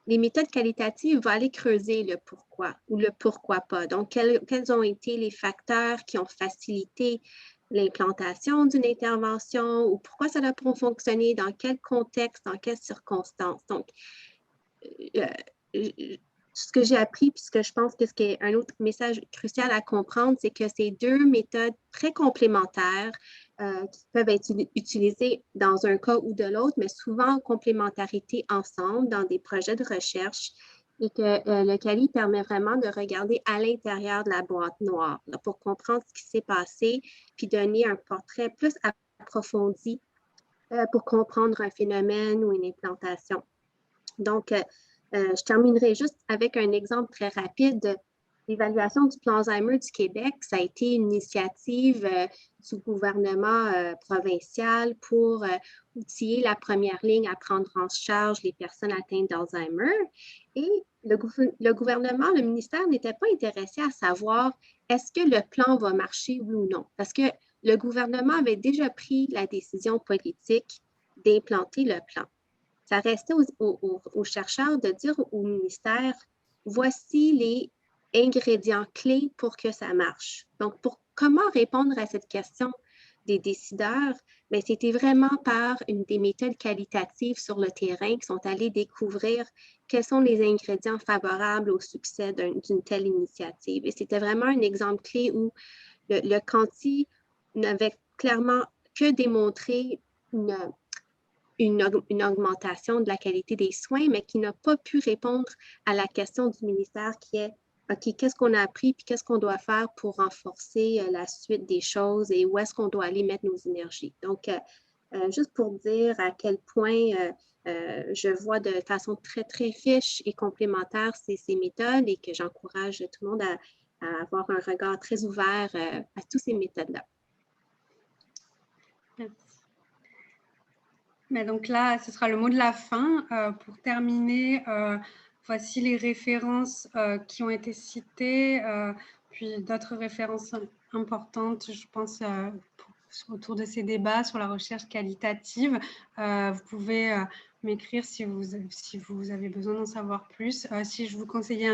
les méthodes qualitatives vont aller creuser le pourquoi ou le pourquoi pas. Donc, quels ont été les facteurs qui ont facilité l'implantation d'une intervention ou pourquoi ça a pas fonctionné, dans quel contexte, dans quelles circonstances. Donc, ce que j'ai appris, puis ce que je pense que ce qui est un autre message crucial à comprendre, c'est que ces deux méthodes très complémentaires qui peuvent être utilisées dans un cas ou de l'autre, mais souvent en complémentarité ensemble dans des projets de recherche, et que le Cali permet vraiment de regarder à l'intérieur de la boîte noire là, pour comprendre ce qui s'est passé, puis donner un portrait plus approfondi pour comprendre un phénomène ou une implantation. Donc, je terminerai juste avec un exemple très rapide. L'évaluation du plan Alzheimer du Québec, ça a été une initiative du gouvernement provincial pour outiller la première ligne à prendre en charge les personnes atteintes d'Alzheimer. Et le gouvernement, le ministère n'était pas intéressé à savoir est-ce que le plan va marcher, oui ou non. Parce que le gouvernement avait déjà pris la décision politique d'implanter le plan. Ça restait aux chercheurs de dire au ministère, voici les ingrédients clés pour que ça marche. Donc, comment répondre à cette question des décideurs? Bien, c'était vraiment par des méthodes qualitatives sur le terrain qui sont allées découvrir quels sont les ingrédients favorables au succès d'une telle initiative. Et c'était vraiment un exemple clé où le quanti n'avait clairement que démontré une augmentation de la qualité des soins, mais qui n'a pas pu répondre à la question du ministère qui est OK, qu'est-ce qu'on a appris, puis qu'est-ce qu'on doit faire pour renforcer la suite des choses et où est-ce qu'on doit aller mettre nos énergies. Donc, juste pour dire à quel point je vois de façon très, très riche et complémentaire ces méthodes et que j'encourage tout le monde à avoir un regard très ouvert à toutes ces méthodes-là. Merci. Mais donc là, ce sera le mot de la fin. Pour terminer, voici les références qui ont été citées, puis d'autres références importantes, je pense, autour de ces débats sur la recherche qualitative. Vous pouvez m'écrire si vous avez besoin d'en savoir plus. Si je vous conseillais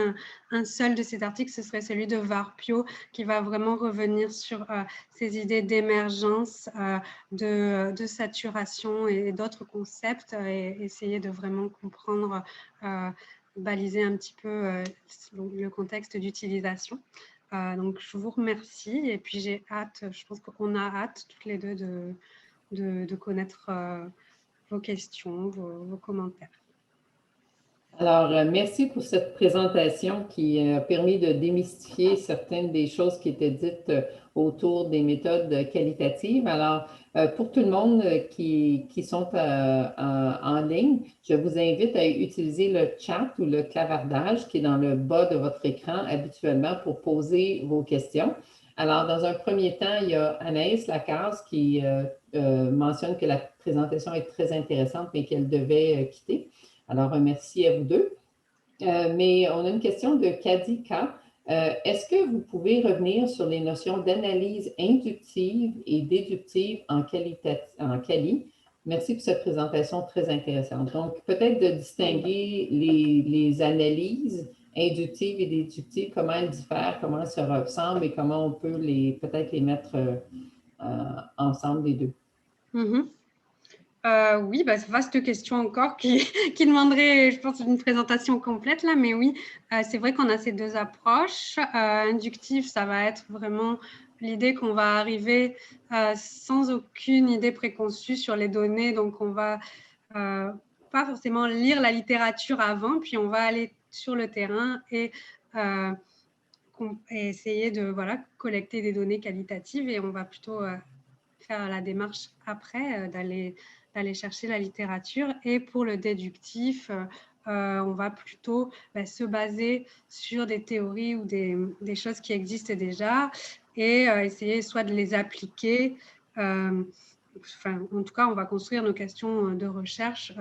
un seul de ces articles, ce serait celui de Varpio, qui va vraiment revenir sur ces idées d'émergence, de saturation et d'autres concepts, et essayer de vraiment comprendre, baliser un petit peu le contexte d'utilisation. Donc, je vous remercie et puis j'ai hâte, je pense qu'on a hâte toutes les deux de connaître vos questions, vos commentaires. Alors, merci pour cette présentation qui a permis de démystifier certaines des choses qui étaient dites autour des méthodes qualitatives. Alors, pour tout le monde qui sont en ligne, je vous invite à utiliser le chat ou le clavardage qui est dans le bas de votre écran habituellement pour poser vos questions. Alors, dans un premier temps, il y a Anaïs Lacasse qui mentionne que la présentation est très intéressante mais qu'elle devait quitter. Alors, un merci à vous deux. Mais on a une question de Kadika. Est-ce que vous pouvez revenir sur les notions d'analyse inductive et déductive en quali? Merci pour cette présentation très intéressante. Donc, peut-être de distinguer les analyses inductives et déductives, comment elles diffèrent, comment elles se ressemblent et comment on peut peut-être les mettre ensemble les deux. Mm-hmm. Oui, vaste question encore qui demanderait, je pense, une présentation complète là, mais oui, c'est vrai qu'on a ces deux approches. Inductif, ça va être vraiment l'idée qu'on va arriver sans aucune idée préconçue sur les données, donc on va pas forcément lire la littérature avant, puis on va aller sur le terrain et essayer de collecter des données qualitatives, et on va plutôt faire la démarche après d'aller chercher la littérature. Et pour le déductif, on va plutôt se baser sur des théories ou des choses qui existent déjà et essayer soit de les appliquer. En tout cas, on va construire nos questions de recherche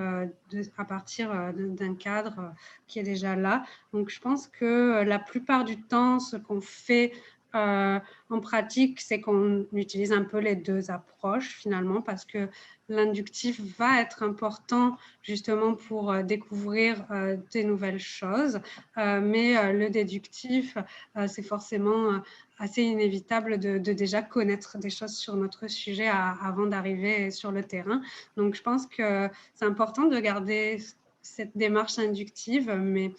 à partir d'un cadre qui est déjà là. Donc, je pense que la plupart du temps, ce qu'on fait en pratique, c'est qu'on utilise un peu les deux approches finalement, parce que l'inductif va être important justement pour découvrir des nouvelles choses, mais le déductif, c'est forcément assez inévitable de déjà connaître des choses sur notre sujet avant d'arriver sur le terrain. Donc, je pense que c'est important de garder cette démarche inductive, mais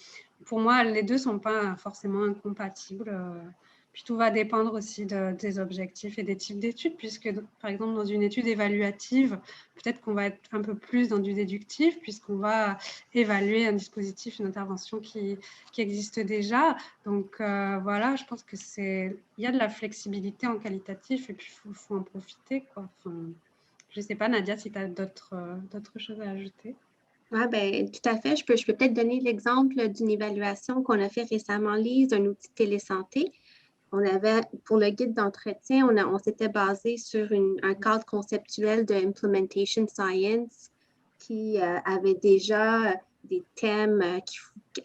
pour moi, les deux ne sont pas forcément incompatibles. Puis tout va dépendre aussi des objectifs et des types d'études, puisque par exemple dans une étude évaluative, peut-être qu'on va être un peu plus dans du déductif, puisqu'on va évaluer un dispositif, une intervention qui existe déjà. Donc voilà, je pense qu'il y a de la flexibilité en qualitatif et puis il faut en profiter, quoi. Enfin, je ne sais pas, Nadia, si tu as d'autres choses à ajouter. Oui, bien, tout à fait. Je peux peut-être donner l'exemple d'une évaluation qu'on a fait récemment, Lise, d'un outil de télésanté. On avait, pour le guide d'entretien, on s'était basé sur un cadre conceptuel de Implementation Science qui avait déjà des thèmes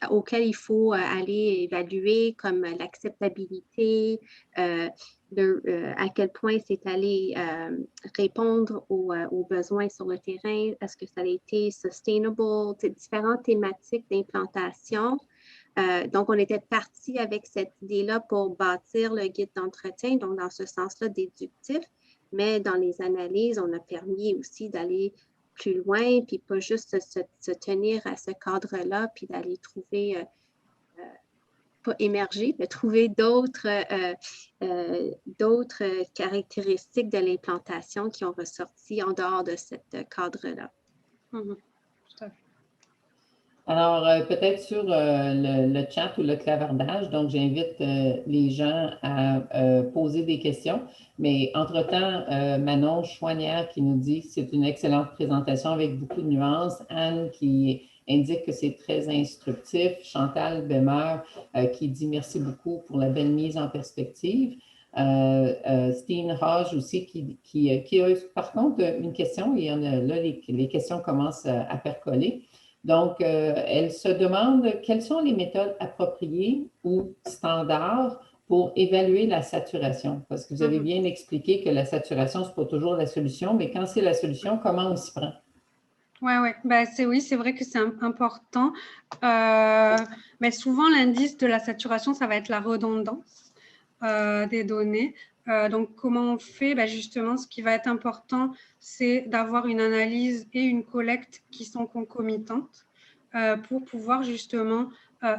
auxquels il faut aller évaluer, comme l'acceptabilité, à quel point c'est allé répondre aux besoins sur le terrain, est-ce que ça a été sustainable, différentes thématiques d'implantation. Donc, on était parti avec cette idée-là pour bâtir le guide d'entretien, donc dans ce sens-là déductif, mais dans les analyses, on a permis aussi d'aller plus loin, puis pas juste se tenir à ce cadre-là, puis d'aller trouver, pas émerger, mais trouver d'autres caractéristiques de l'implantation qui ont ressorti en dehors de ce cadre-là. Tout à fait. Alors, peut-être sur le chat ou le clavardage, donc j'invite les gens à poser des questions. Mais entre-temps, Manon Chouanière qui nous dit que c'est une excellente présentation avec beaucoup de nuances. Anne qui indique que c'est très instructif. Chantal Bemer qui dit merci beaucoup pour la belle mise en perspective. Steen Hodge aussi qui a par contre une question, et là les questions commencent à percoler. Donc, elle se demande quelles sont les méthodes appropriées ou standards pour évaluer la saturation. Parce que vous avez bien expliqué que la saturation, ce n'est pas toujours la solution, mais quand c'est la solution, comment on s'y prend? Ouais. Bah, oui, c'est vrai que c'est important. Mais souvent, l'indice de la saturation, ça va être la redondance des données. Donc, comment on fait? Bah, justement, ce qui va être important, c'est d'avoir une analyse et une collecte qui sont concomitantes pour pouvoir justement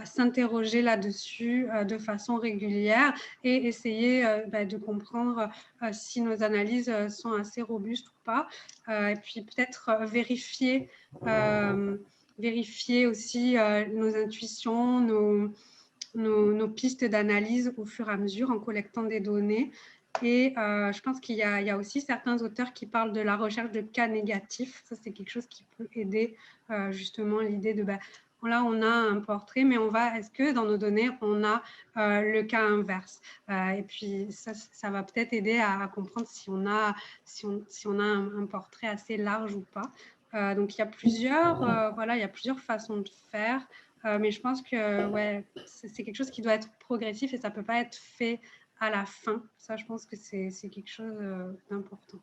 s'interroger là-dessus de façon régulière et essayer de comprendre si nos analyses sont assez robustes ou pas. Et puis peut-être vérifier aussi nos intuitions, nos pistes d'analyse au fur et à mesure en collectant des données. Et je pense qu'il y a aussi certains auteurs qui parlent de la recherche de cas négatifs. Ça, c'est quelque chose qui peut aider justement l'idée de là, on a un portrait, mais est-ce que dans nos données, on a le cas inverse? Et puis, ça va peut-être aider à comprendre si on a un portrait assez large ou pas. Donc, il y a plusieurs façons de faire. Mais je pense que c'est quelque chose qui doit être progressif et ça ne peut pas être fait à la fin. Ça, je pense que c'est quelque chose d'important.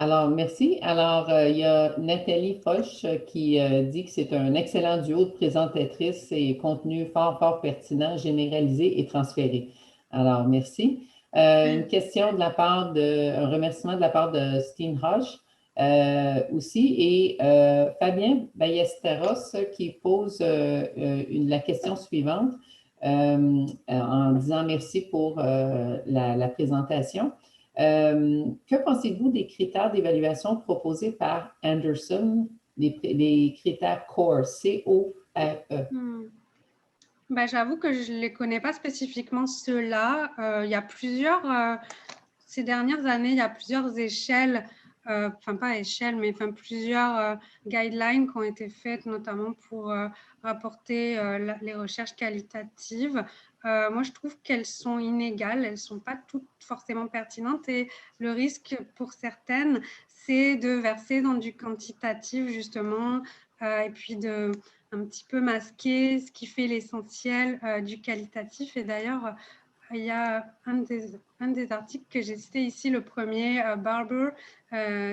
Alors, merci. Alors, il y a Nathalie Foch qui dit que c'est un excellent duo de présentatrices et contenu fort, fort pertinent, généralisé et transféré. Alors, merci. Une question de la part un remerciement de la part de Steen Hodge aussi et Fabien Ballesteros qui pose la question suivante en disant merci pour la présentation. Que pensez-vous des critères d'évaluation proposés par Anderson, les critères CORE, C-O-R-E? J'avoue que je ne les connais pas spécifiquement ceux-là. Il y a ces dernières années, il y a plusieurs échelles, enfin pas échelles, mais plusieurs guidelines qui ont été faites, notamment pour rapporter les recherches qualitatives. Moi, je trouve qu'elles sont inégales, elles ne sont pas toutes forcément pertinentes et le risque pour certaines, c'est de verser dans du quantitatif, justement, et puis un petit peu masquer ce qui fait l'essentiel du qualitatif. Et d'ailleurs, il y a un des articles que j'ai cité ici, le premier, Barber,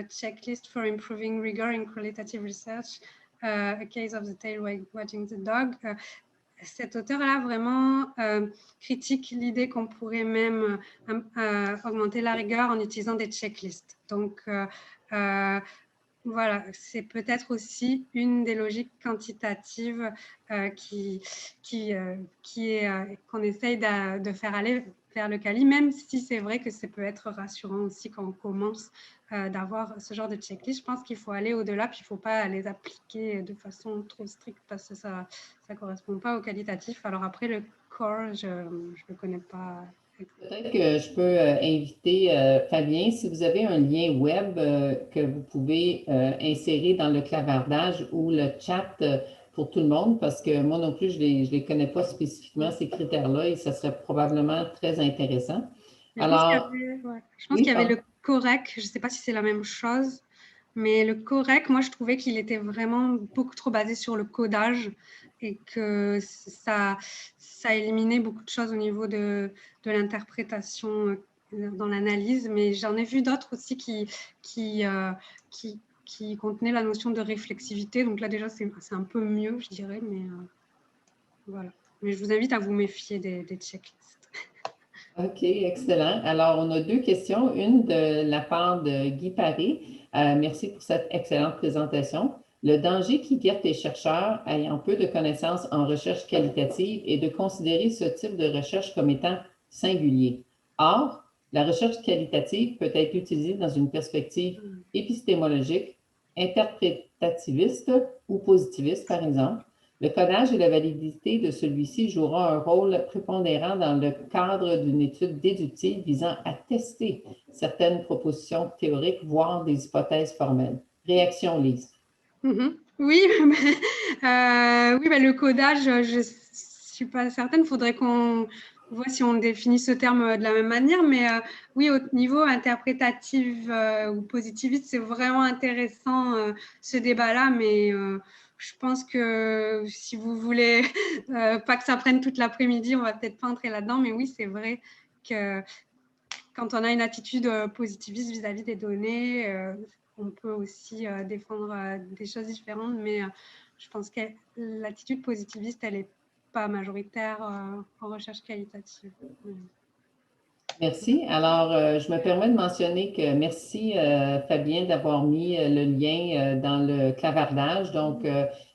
Checklist for Improving Rigor in Qualitative Research, A Case of the Tail Wagging the Dog. Cet auteur-là vraiment critique l'idée qu'on pourrait même augmenter la rigueur en utilisant des checklists. Donc, voilà, c'est peut-être aussi une des logiques quantitatives qu'on essaye de faire aller vers le quali, même si c'est vrai que ça peut être rassurant aussi quand on commence d'avoir ce genre de checklist. Je pense qu'il faut aller au-delà, puis il ne faut pas les appliquer de façon trop stricte parce que ça ne correspond pas au qualitatif. Alors après, le core, je ne le connais pas. Peut-être que je peux inviter Fabien, si vous avez un lien web que vous pouvez insérer dans le clavardage ou le chat pour tout le monde, parce que moi non plus, je ne les connais pas spécifiquement, ces critères-là, et ça serait probablement très intéressant. Alors, je pense qu'il y avait le correct, je ne sais pas si c'est la même chose, mais le correct, moi, je trouvais qu'il était vraiment beaucoup trop basé sur le codage et que ça éliminait beaucoup de choses au niveau de l'interprétation dans l'analyse. Mais j'en ai vu d'autres aussi qui contenaient la notion de réflexivité. Donc là, déjà, c'est un peu mieux, je dirais. Mais voilà. Mais je vous invite à vous méfier des checklists. OK, excellent. Alors, on a deux questions. Une de la part de Guy Paré. Merci pour cette excellente présentation. Le danger qui guette les chercheurs ayant peu de connaissances en recherche qualitative est de considérer ce type de recherche comme étant singulier. Or, la recherche qualitative peut être utilisée dans une perspective épistémologique, interprétativiste ou positiviste, par exemple. Le codage et la validité de celui-ci jouera un rôle prépondérant dans le cadre d'une étude déductive visant à tester certaines propositions théoriques, voire des hypothèses formelles. Réaction, Lise. Oui, oui, le codage, je ne suis pas certaine. Il faudrait qu'on voit si on définit ce terme de la même manière. Mais oui, au niveau interprétatif ou positiviste, c'est vraiment intéressant ce débat-là. Mais je pense que si vous voulez pas que ça prenne toute l'après-midi, on va peut-être pas entrer là-dedans. Mais oui, c'est vrai que quand on a une attitude positiviste vis-à-vis des données, on peut aussi défendre des choses différentes, mais je pense que l'attitude positiviste, elle n'est pas majoritaire en recherche qualitative. Merci. Alors, je me permets de mentionner que merci, Fabien, d'avoir mis le lien dans le clavardage. Donc,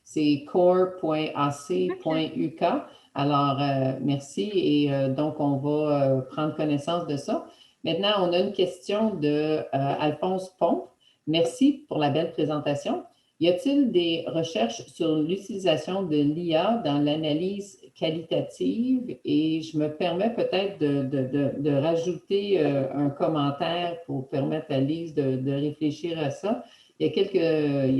c'est core.ac.uk. Alors, merci. Et donc, on va prendre connaissance de ça. Maintenant, on a une question de Alphonse Pomp. Merci pour la belle présentation. Y a-t-il des recherches sur l'utilisation de l'IA dans l'analyse qualitative? Et je me permets peut-être de rajouter un commentaire pour permettre à Lise de réfléchir à ça. Il y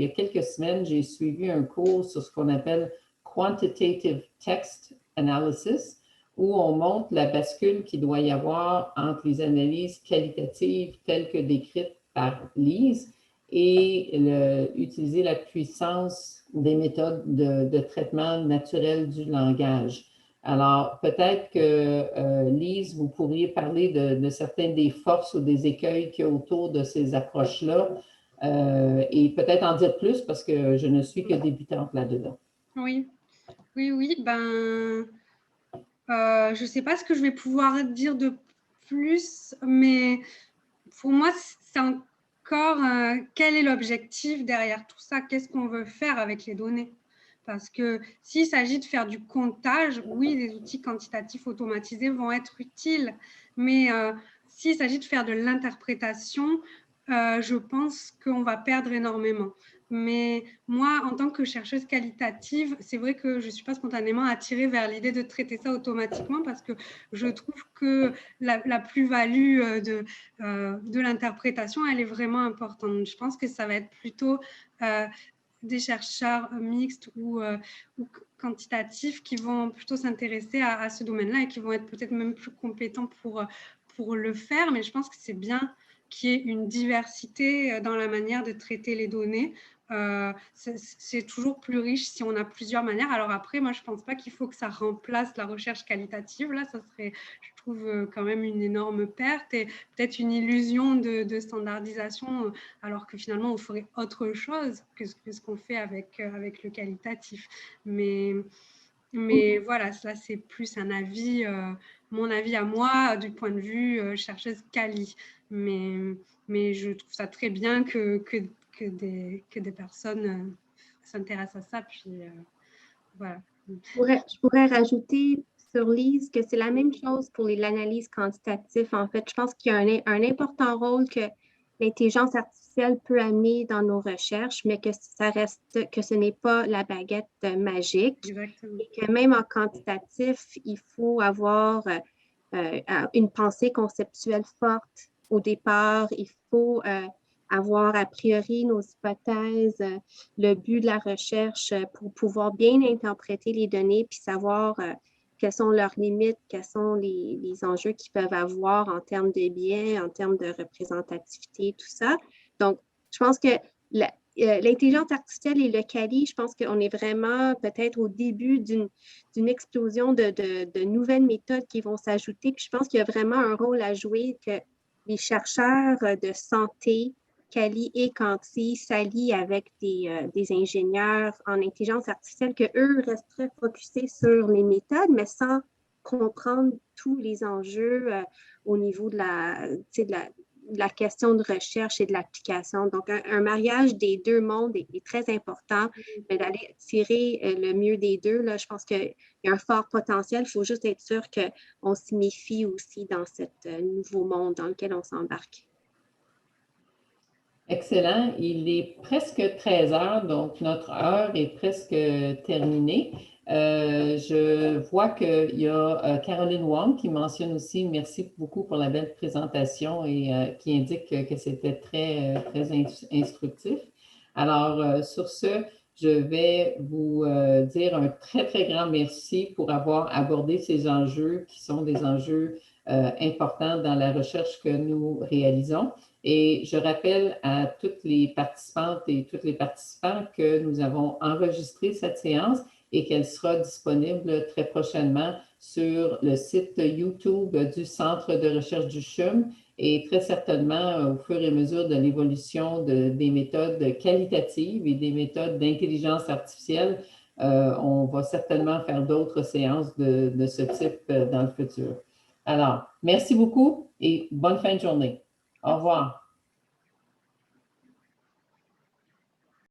a quelques semaines, j'ai suivi un cours sur ce qu'on appelle Quantitative Text Analysis, où on montre la bascule qu'il doit y avoir entre les analyses qualitatives telles que décrites par Lise et utiliser la puissance des méthodes de traitement naturel du langage. Alors, peut-être que, Lise, vous pourriez parler de certaines des forces ou des écueils qu'il y a autour de ces approches-là et peut-être en dire plus parce que je ne suis que débutante là-dedans. Oui, je ne sais pas ce que je vais pouvoir dire de plus, mais pour moi, c'est encore quel est l'objectif derrière tout ça? Qu'est-ce qu'on veut faire avec les données? Parce que s'il s'agit de faire du comptage, oui, des outils quantitatifs automatisés vont être utiles. Mais s'il s'agit de faire de l'interprétation, je pense qu'on va perdre énormément. Mais moi, en tant que chercheuse qualitative, c'est vrai que je ne suis pas spontanément attirée vers l'idée de traiter ça automatiquement parce que je trouve que la plus-value de l'interprétation, elle est vraiment importante. Je pense que ça va être plutôt des chercheurs mixtes ou quantitatifs qui vont plutôt s'intéresser à ce domaine-là et qui vont être peut-être même plus compétents pour le faire. Mais je pense que c'est bien qu'il y ait une diversité dans la manière de traiter les données. C'est toujours plus riche si on a plusieurs manières. Alors après, moi, je ne pense pas qu'il faut que ça remplace la recherche qualitative. Là, ça serait, je trouve, quand même une énorme perte et peut-être une illusion de standardisation, alors que finalement, on ferait autre chose que ce qu'on fait avec le qualitatif. Mais voilà, ça, c'est plus un avis, mon avis à moi, du point de vue chercheuse quali. Mais je trouve ça très bien que des personnes s'intéressent à ça. Puis voilà. Je pourrais rajouter sur Lise que c'est la même chose pour l'analyse quantitative. En fait, je pense qu'il y a un important rôle que l'intelligence artificielle peut amener dans nos recherches, mais que ça reste, que ce n'est pas la baguette magique. Exactement. Et que même en quantitatif, il faut avoir une pensée conceptuelle forte au départ. Il faut avoir a priori nos hypothèses, le but de la recherche pour pouvoir bien interpréter les données puis savoir quelles sont leurs limites, quels sont les enjeux qu'ils peuvent avoir en termes de biais, en termes de représentativité, tout ça. Donc, je pense que l'intelligence artificielle et le quali, je pense qu'on est vraiment peut-être au début d'une explosion de nouvelles méthodes qui vont s'ajouter. Puis je pense qu'il y a vraiment un rôle à jouer que les chercheurs de santé, quali et quanti, s'allient avec des ingénieurs en intelligence artificielle que eux resteraient focusés sur les méthodes, mais sans comprendre tous les enjeux au niveau de la question de recherche et de l'application. Donc, un mariage des deux mondes est très important, mais d'aller tirer le mieux des deux, là, je pense qu'il y a un fort potentiel. Il faut juste être sûr qu'on s'y méfie aussi dans ce nouveau monde dans lequel on s'embarque. Excellent. Il est presque 13 heures, donc notre heure est presque terminée. Je vois qu'il y a Caroline Wong qui mentionne aussi merci beaucoup pour la belle présentation et qui indique que c'était très instructif. Alors, sur ce, je vais vous dire un très grand merci pour avoir abordé ces enjeux qui sont des enjeux importants dans la recherche que nous réalisons. Et je rappelle à toutes les participantes et tous les participants que nous avons enregistré cette séance et qu'elle sera disponible très prochainement sur le site YouTube du Centre de recherche du CHUM et très certainement au fur et à mesure de l'évolution des méthodes qualitatives et des méthodes d'intelligence artificielle, on va certainement faire d'autres séances de ce type dans le futur. Alors, merci beaucoup et bonne fin de journée. Au revoir.